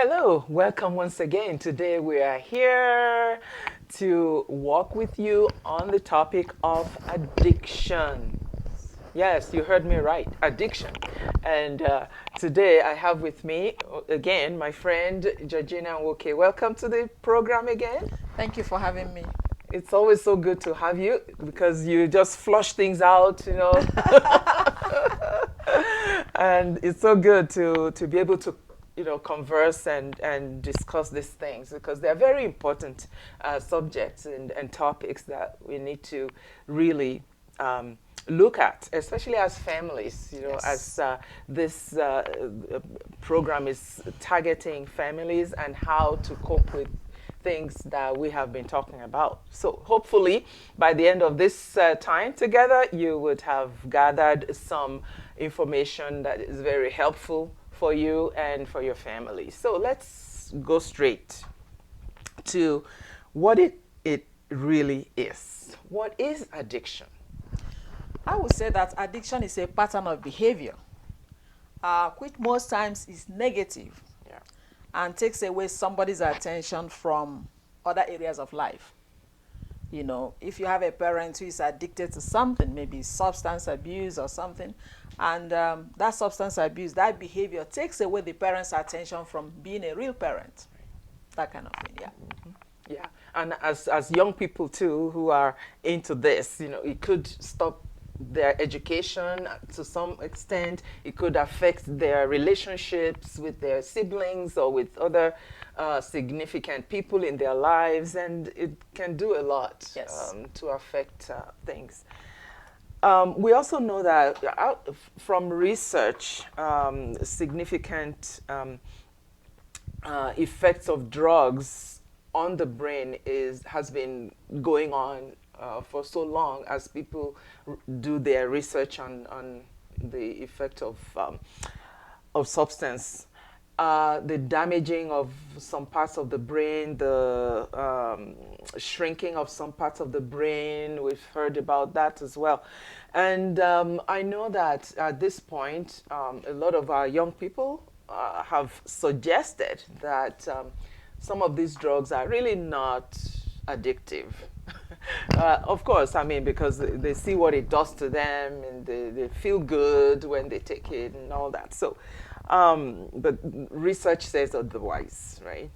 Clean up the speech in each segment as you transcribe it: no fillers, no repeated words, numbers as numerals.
Hello, welcome once again. Today we are here to walk with you on the topic of addiction. Yes, you heard me right, addiction. And today I have with me again my friend Georginia Nwoke. Welcome to the program again. Thank you for having me. It's always so good to have you because you just flush things out, and it's so good to be able to converse and discuss these things because they're very important subjects and topics that we need to really look at, especially as families, Yes. as this program is targeting families and how to cope with things that we have been talking about. So hopefully by the end of this time together, you would have gathered some information that is very helpful for you and for your family. So let's go straight to what it really is. What is addiction? I would say that addiction is a pattern of behavior, which most times is negative Yeah. and takes away somebody's attention from other areas of life. If you have a parent who is addicted to something, maybe substance abuse or something, and that substance abuse, that behavior takes away the parent's attention from being a real parent. That kind of thing, yeah. Yeah, and as young people too who are into this, it could stop their education to some extent. It could affect their relationships with their siblings or with other significant people in their lives, and it can do a lot Yes. to affect things. We also know that from research, significant effects of drugs on the brain has been going on for so long as people do their research on the effect of substance. The damaging of some parts of the brain, the shrinking of some parts of the brain, we've heard about that as well. And I know that at this point, a lot of our young people have suggested that some of these drugs are really not addictive. Of course, I mean, because they see what it does to them and they feel good when they take it and all that. So, but research says otherwise, right?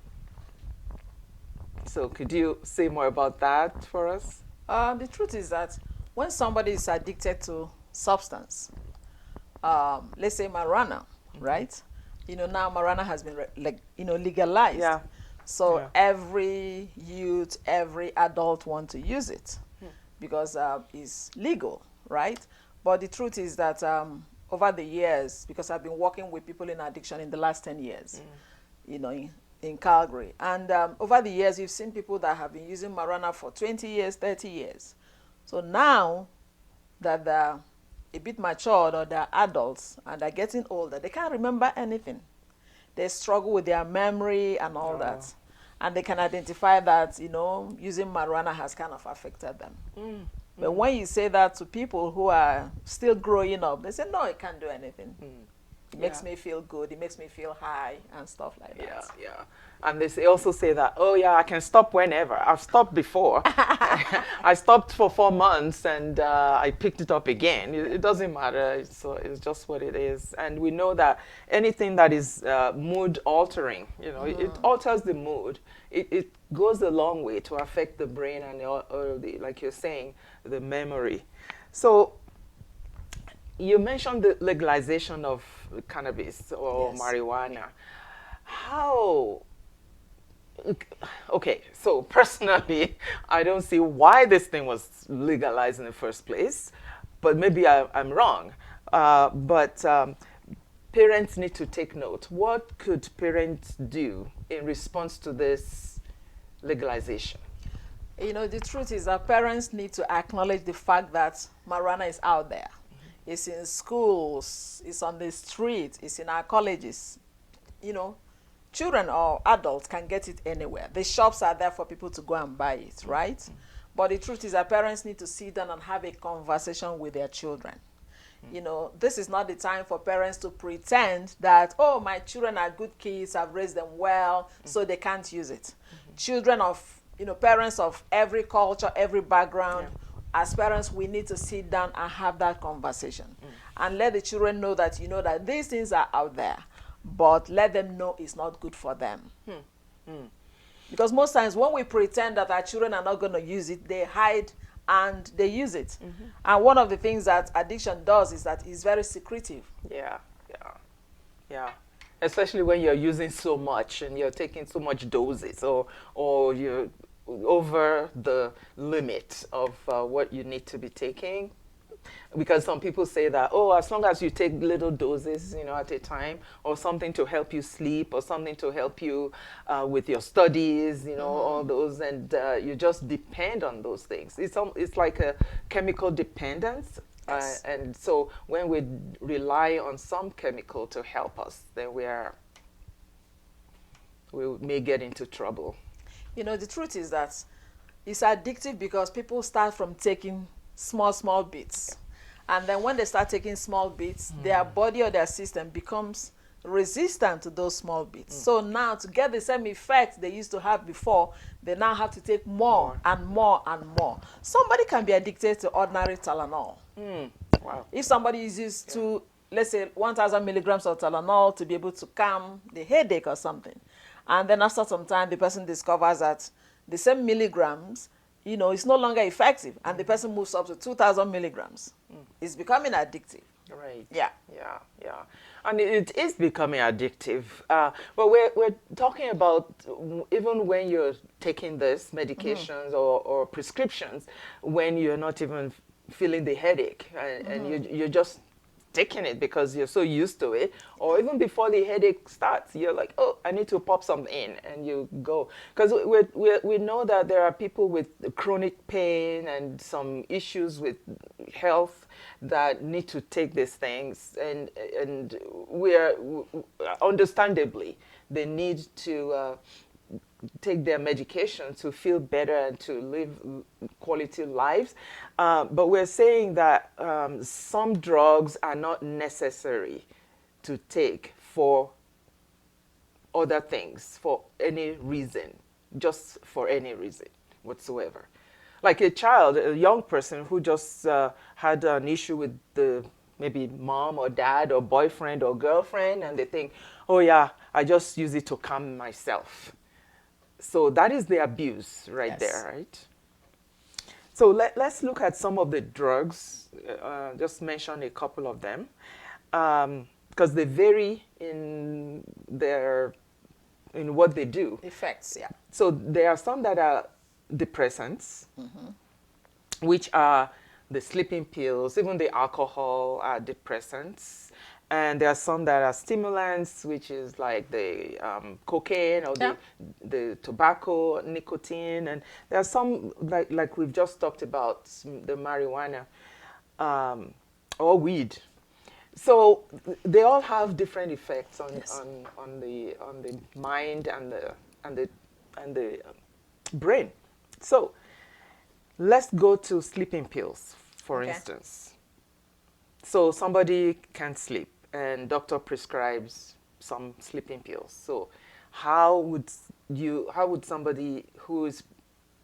So, could you say more about that for us? The truth is that when somebody is addicted to substance, let's say marijuana, right? Now marijuana has been legalized. Yeah. So Yeah. every youth, every adult want to use it because it's legal, right? But the truth is that over the years, because I've been working with people in addiction in the last 10 years, in Calgary. And over the years, you've seen people that have been using marijuana for 20 years, 30 years. So now that they're a bit matured or they're adults and they're getting older, they can't remember anything. They struggle with their memory and all that. And they can identify that, using marijuana has kind of affected them. But when you say that to people who are still growing up, they say, no, it can't do anything. It makes Yeah. me feel good. It makes me feel high and stuff like that. Yeah, yeah. And they also say that, oh, yeah, I can stop whenever. I've stopped before. I stopped for 4 months and I picked it up again. It doesn't matter. It's just what it is. And we know that anything that is mood altering, it alters the mood. It goes a long way to affect the brain and, or like you're saying, the memory. So you mentioned the legalization of cannabis or Yes. marijuana. How? Okay, so personally, I don't see why this thing was legalized in the first place, but maybe I'm wrong. But parents need to take note. What could parents do in response to this legalization? The truth is that parents need to acknowledge the fact that marijuana is out there. It's in schools, it's on the street, it's in our colleges. Children or adults can get it anywhere. The shops are there for people to go and buy it, right? But the truth is that parents need to sit down and have a conversation with their children. You know, this is not the time for parents to pretend that, oh, my children are good kids, I've raised them well, so they can't use it. Children of, you know, parents of every culture, every background, as parents, we need to sit down and have that conversation and let the children know that, you know, that these things are out there, but let them know it's not good for them. Because most times when we pretend that our children are not going to use it, they hide and they use it. And one of the things that addiction does is that it's very secretive. Yeah, yeah, yeah. Especially when you're using so much and you're taking so much doses, or you're over the limit of what you need to be taking. Because some people say that, oh, as long as you take little doses, you know, at a time, or something to help you sleep, or something to help you with your studies, you know, all those, and you just depend on those things. It's like a chemical dependence. Yes. And so when we rely on some chemical to help us, then we may get into trouble. You know, the truth is that it's addictive because people start from taking small bits. And then when they start taking small bits, their body or their system becomes resistant to those small bits. So now to get the same effect they used to have before, they now have to take more and more and more. Somebody can be addicted to ordinary Tylenol. Wow. If somebody uses to, let's say, 1,000 milligrams of Tylenol to be able to calm the headache or something, and then after some time, the person discovers that the same milligrams, you know, it's no longer effective, and the person moves up to 2,000 milligrams. It's becoming addictive. Right. Yeah. Yeah. Yeah. And it is becoming addictive. But we're talking about even when you're taking this medications or prescriptions, when you're not even feeling the headache, and you're just taking it because you're so used to it, or even before the headache starts, you're like, oh, I need to pop something in, and you go. Because we know that there are people with chronic pain and some issues with health that need to take these things, and understandably, they need to take their medication to feel better and to live quality lives. But we're saying that some drugs are not necessary to take for other things, for any reason, just for any reason whatsoever. Like a child, a young person who just had an issue with the maybe mom or dad or boyfriend or girlfriend, and they think, oh yeah, I just use it to calm myself. So that is the abuse right Yes. there, right? So let's look at some of the drugs, just mention a couple of them, because they vary in what they do. Effects, yeah. So there are some that are depressants, which are the sleeping pills, even the alcohol are depressants. And there are some that are stimulants, which is like the cocaine or the tobacco, nicotine. And there are some, like we've just talked about, the marijuana or weed. So they all have different effects on the mind and the brain. So let's go to sleeping pills, for instance. So somebody can't sleep, and doctor prescribes some sleeping pills. So how would somebody who is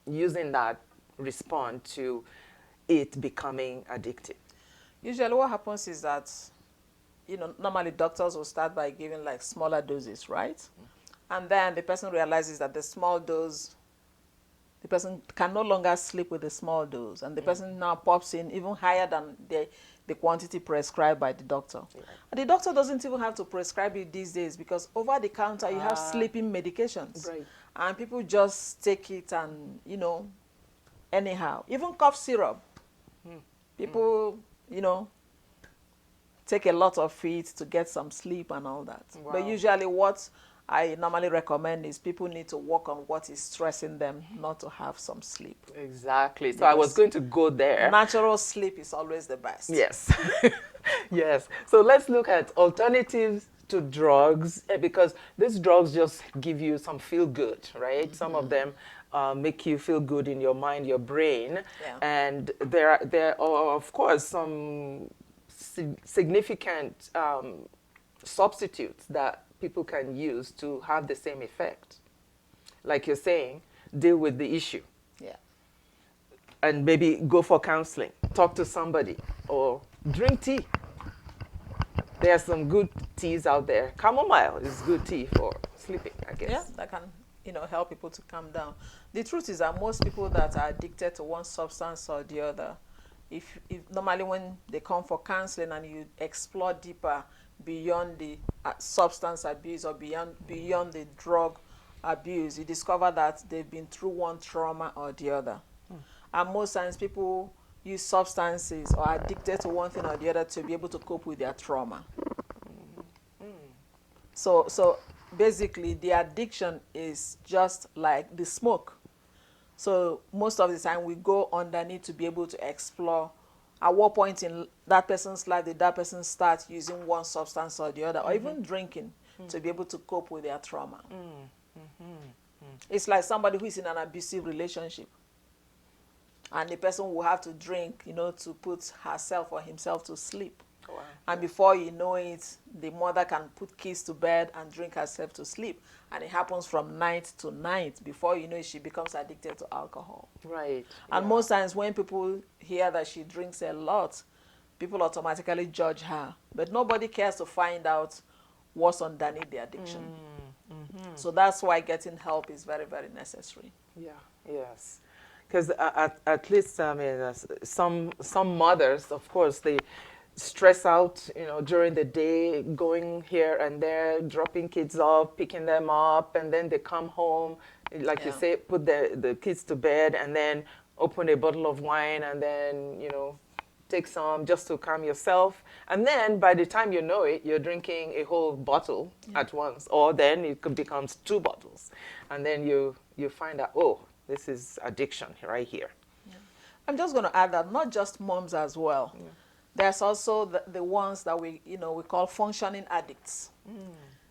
using that respond to it becoming addictive? Usually what happens is that, you know, normally doctors will start by giving like smaller doses, right? And then the person realizes that the small dose, the person can no longer sleep with the small dose, and the person now pops in even higher than the quantity prescribed by the doctor. And the doctor doesn't even have to prescribe it these days, because over the counter you have sleeping medications. Right. And people just take it and, you know, anyhow. Even cough syrup. People, you know, take a lot of it to get some sleep and all that. Wow. But usually what I normally recommend is people need to work on what is stressing them not to have some sleep. Exactly. So I was going to go there. Natural sleep is always the best. Yes. Yes. So let's look at alternatives to drugs, because these drugs just give you some feel good, right? Some of them make you feel good in your mind, your brain. Yeah. And there are of course some significant substitutes that people can use to have the same effect. Like you're saying, deal with the issue Yeah. and maybe go for counseling, talk to somebody, or drink tea. There are some good teas out there. Chamomile is good tea for sleeping, I Yeah, guess. that can, help people to calm down. The truth is that most people that are addicted to one substance or the other, if normally when they come for counseling and you explore deeper beyond the substance abuse or beyond the drug abuse, you discover that they've been through one trauma or the other. And most times people use substances or are addicted to one thing or the other to be able to cope with their trauma. So basically the addiction is just like the smoke. So most of the time we go underneath to be able to explore at what point in that person's life did that person start using one substance or the other, or even drinking to be able to cope with their trauma. It's like somebody who is in an abusive relationship and the person will have to drink, to put herself or himself to sleep. Wow. And before you know it, the mother can put kids to bed and drink herself to sleep. And it happens from night to night. Before you know it, she becomes addicted to alcohol. Right. And yeah. most times when people hear that she drinks a lot, people automatically judge her. But nobody cares to find out what's underneath the addiction. So that's why getting help is very, very necessary. Yeah, yes. Because at least, I mean, some mothers, of course, they stress out, during the day, going here and there, dropping kids off, picking them up, and then they come home, like you Yeah. say, put the kids to bed, and then open a bottle of wine, and then, take some just to calm yourself. And then by the time you know it, you're drinking a whole bottle at once, or then it becomes 2 bottles. And then you find out, oh, this is addiction right here. I'm just going to add that not just moms as well. Yeah. There's also the ones that we call functioning addicts.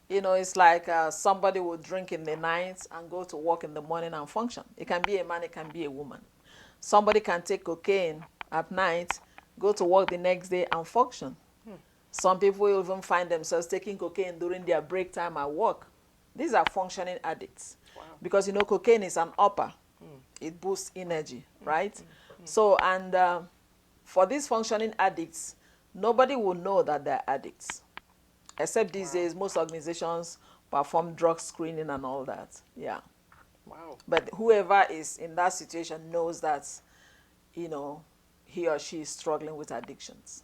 It's like somebody will drink in the night and go to work in the morning and function. It can be a man, it can be a woman. Somebody can take cocaine at night, go to work the next day and function. Some people will even find themselves taking cocaine during their break time at work. These are functioning addicts. Wow. Because, cocaine is an upper. It boosts energy, right? So, and for these functioning addicts, nobody will know that they're addicts. Except these days, most organizations perform drug screening and all that. Yeah. Wow. But whoever is in that situation knows that, he or she is struggling with addictions.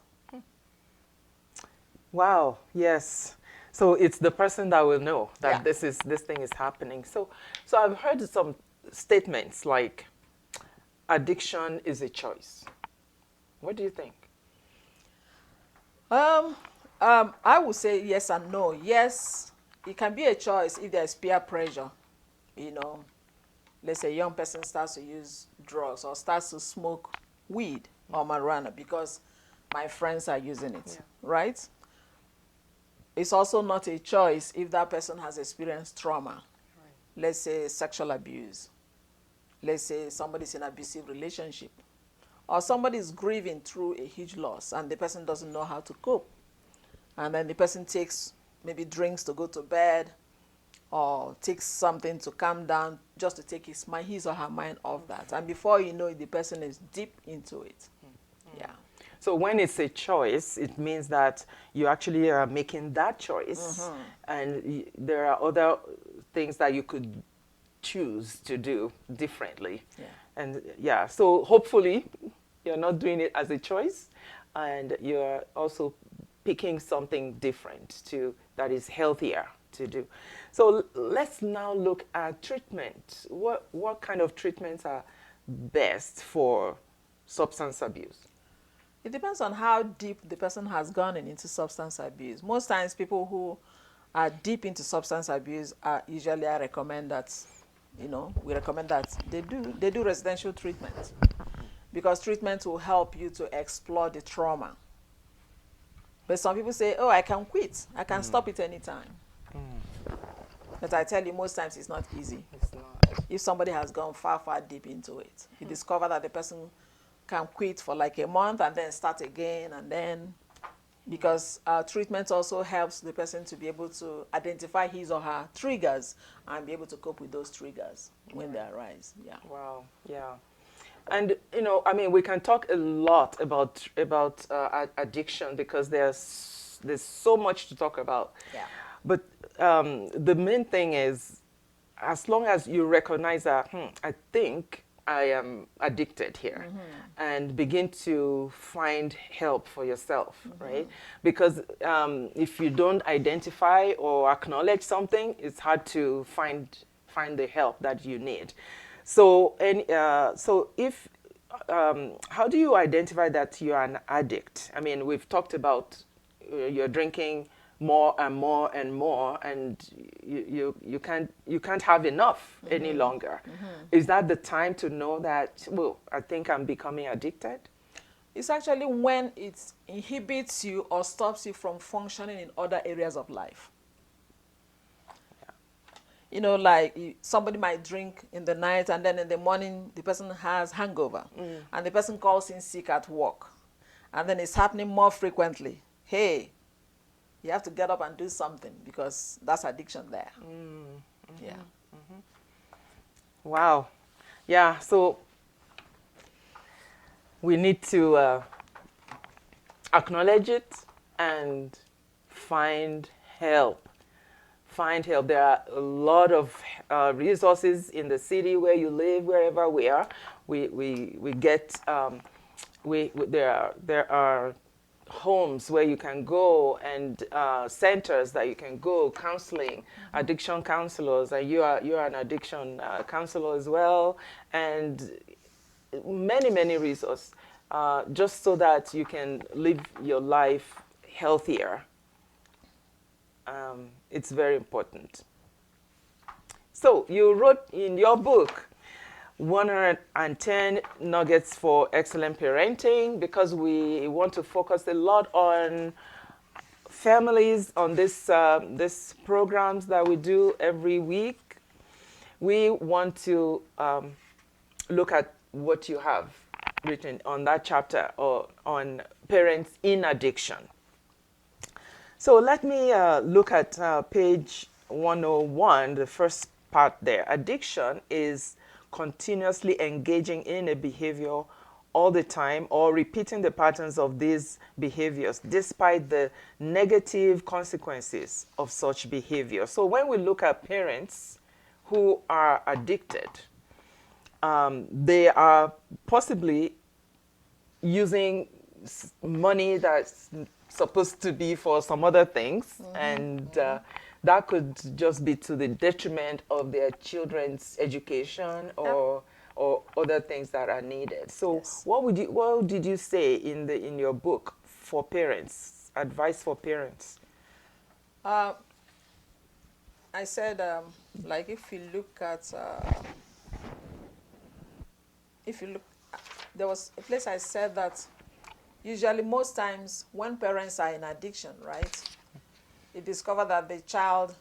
Wow, yes. So it's the person that will know that Yeah. this thing is happening. So I've heard some statements like addiction is a choice. What do you think? I would say yes and no. Yes, it can be a choice if there's peer pressure. Let's say a young person starts to use drugs or starts to smoke weed or marijuana because my friends are using it, Yeah. right? It's also not a choice if that person has experienced trauma. Let's say sexual abuse. Let's say somebody's in an abusive relationship. Or somebody's grieving through a huge loss and the person doesn't know how to cope. And then the person takes maybe drinks to go to bed or takes something to calm down just to take his or her mind off that. And before you know it, the person is deep into it. Yeah. So when it's a choice, it means that you actually are making that choice, and there are other things that you could choose to do differently. Yeah. And yeah, so hopefully you're not doing it as a choice, and you're also picking something different that is healthier to do. So let's now look at treatment. What kind of treatments are best for substance abuse? It depends on how deep the person has gone into substance abuse. Most times people who are deep into substance abuse are usually I recommend that, we recommend that they do residential treatment because treatment will help you to explore the trauma. But some people say, oh, I can quit. I can stop it anytime. But I tell you, most times it's not easy. It's not. If somebody has gone far, far deep into it, you discover that the person can quit for like a month and then start again and then because treatment also helps the person to be able to identify his or her triggers and be able to cope with those triggers when they arise. Yeah. Wow. Yeah. And I mean, we can talk a lot about addiction because there's so much to talk about. Yeah. But the main thing is, as long as you recognize that, I think I am addicted here, and begin to find help for yourself, right? Because if you don't identify or acknowledge something, it's hard to find the help that you need. So, so if how do you identify that you are an addict? I mean, we've talked about you're drinking more and more and more, and you can't have enough any longer. Is that the time to know that? Well, I think I'm becoming addicted. It's actually when it inhibits you or stops you from functioning in other areas of life. Like somebody might drink in the night and then in the morning the person has hangover and the person calls in sick at work. And then it's happening more frequently. Hey, you have to get up and do something because that's addiction there. Yeah. Wow. Yeah, so we need to acknowledge it and find help. Find help. There are a lot of resources in the city where you live, wherever we are. We get there are homes where you can go, and centers that you can go, counseling, addiction counselors, and you are an addiction counselor as well, and many resources, just so that you can live your life healthier. It's very important. So you wrote in your book 110 nuggets for excellent parenting, because we want to focus a lot on families on this programs that we do every week. We want to look at what you have written on that chapter, or on parents in addiction. So let me look at page 101, the first part there. Addiction is continuously engaging in a behavior all the time, or repeating the patterns of these behaviors despite the negative consequences of such behavior. So when we look at parents who are addicted, they are possibly using money that's supposed to be for some other things, and that could just be to the detriment of their children's education, or other things that are needed. So Yes. what did you say in your book for parents, advice for parents? I said, like, if you look, there was a place I said that usually most times when parents are in addiction, right, you discover that a child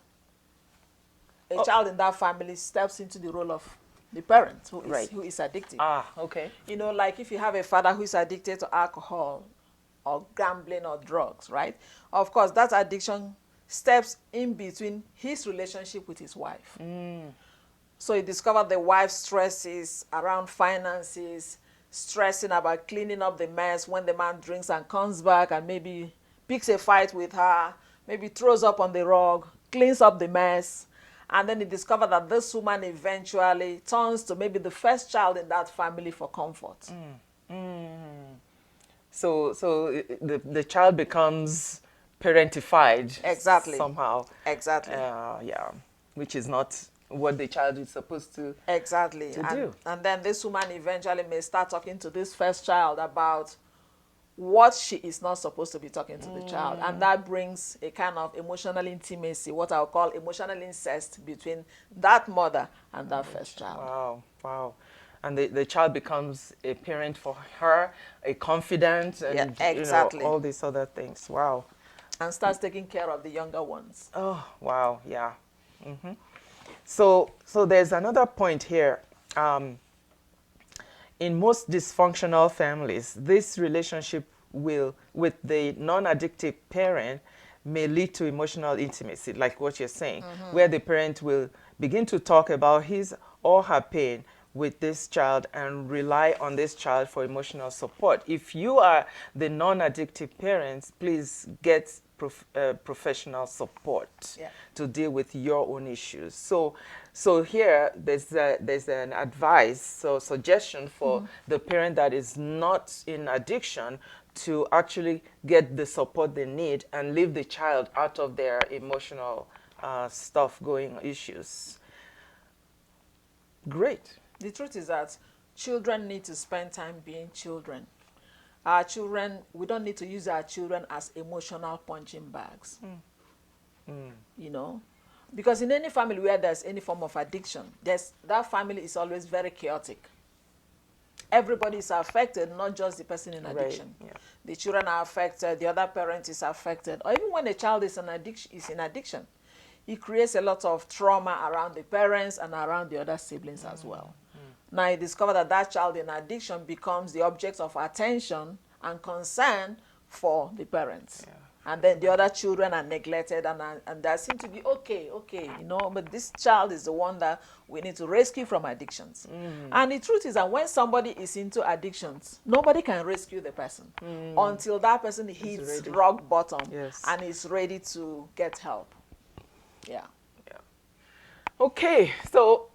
in that family steps into the role of the parent Right. who is addicted. Okay. Like if you have a father who is addicted to alcohol or gambling or drugs, right? Of course, that addiction steps in between his relationship with his wife. So you discover the wife's stresses around finances, stressing about cleaning up the mess when the man drinks and comes back and maybe picks a fight with her, maybe throws up on the rug, cleans up the mess. And then you discover that this woman eventually turns to maybe the first child in that family for comfort. So the child becomes parentified. Exactly. Somehow. Exactly. Yeah, which is not what the child is supposed to. Exactly. To do. And then this woman eventually may start talking to this first child about what she is not supposed to be talking to the child. And that brings a kind of emotional intimacy, what I'll call emotional incest, between that mother and that first child. Wow. And the child becomes a parent for her, a confidant, and Yeah, exactly. all these other things. Wow. And starts taking care of the younger ones. Oh, wow, yeah. So there's another point here. In most dysfunctional families, this relationship will, with the non-addictive parent, may lead to emotional intimacy, like what you're saying, where the parent will begin to talk about his or her pain with this child and rely on this child for emotional support. If you are the non-addictive parents, please get professional support Yeah. to deal with your own issues. So here there's an advice, so suggestion for the parent that is not in addiction to actually get the support they need and leave the child out of their emotional stuff going issues. Great. The truth is that children need to spend time being children. Our children, we don't need to use our children as emotional punching bags. You know, because in any family where there's any form of addiction, that family is always very chaotic. Everybody is affected, not just the person in addiction. Right. Yeah. The children are affected, the other parent is affected, or even when a child is in addiction, it creates a lot of trauma around the parents and around the other siblings as well. Now you discover that child in addiction becomes the object of attention and concern for the parents. Yeah. And then the other children are neglected and they seem to be okay, you know, but this child is the one that we need to rescue from addictions. And the truth is that when somebody is into addictions, nobody can rescue the person until that person hits rock bottom and is ready to get help. Yeah. Yeah. Okay, so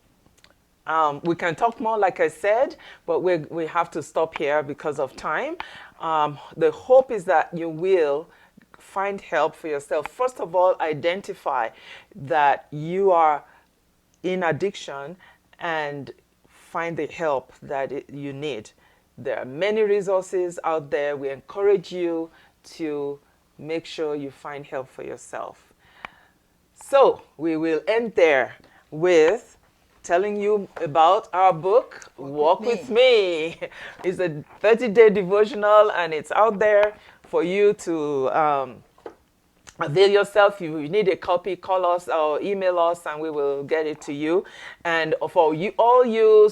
we can talk more, like I said, but we have to stop here because of time. The hope is that you will find help for yourself. First of all, identify that you are in addiction and find the help that you need. There are many resources out there. We encourage you to make sure you find help for yourself. So we will end there with telling you about our book, Walk with Me. It's a 30-day devotional, and it's out there for you to avail yourself. If you need a copy, call us or email us, and we will get it to you. And for you, all you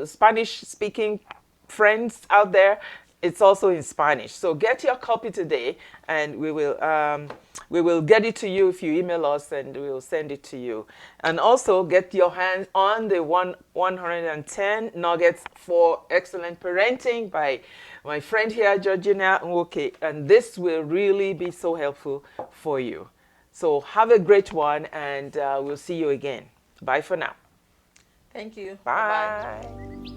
Spanish-speaking friends out there, it's also in Spanish. So get your copy today, and we will get it to you if you email us, and we will send it to you. And also get your hands on the 110 nuggets for excellent parenting by my friend here, Georginia Nwoke. And this will really be so helpful for you. So have a great one, and we'll see you again. Bye for now. Thank you. Bye. Bye-bye.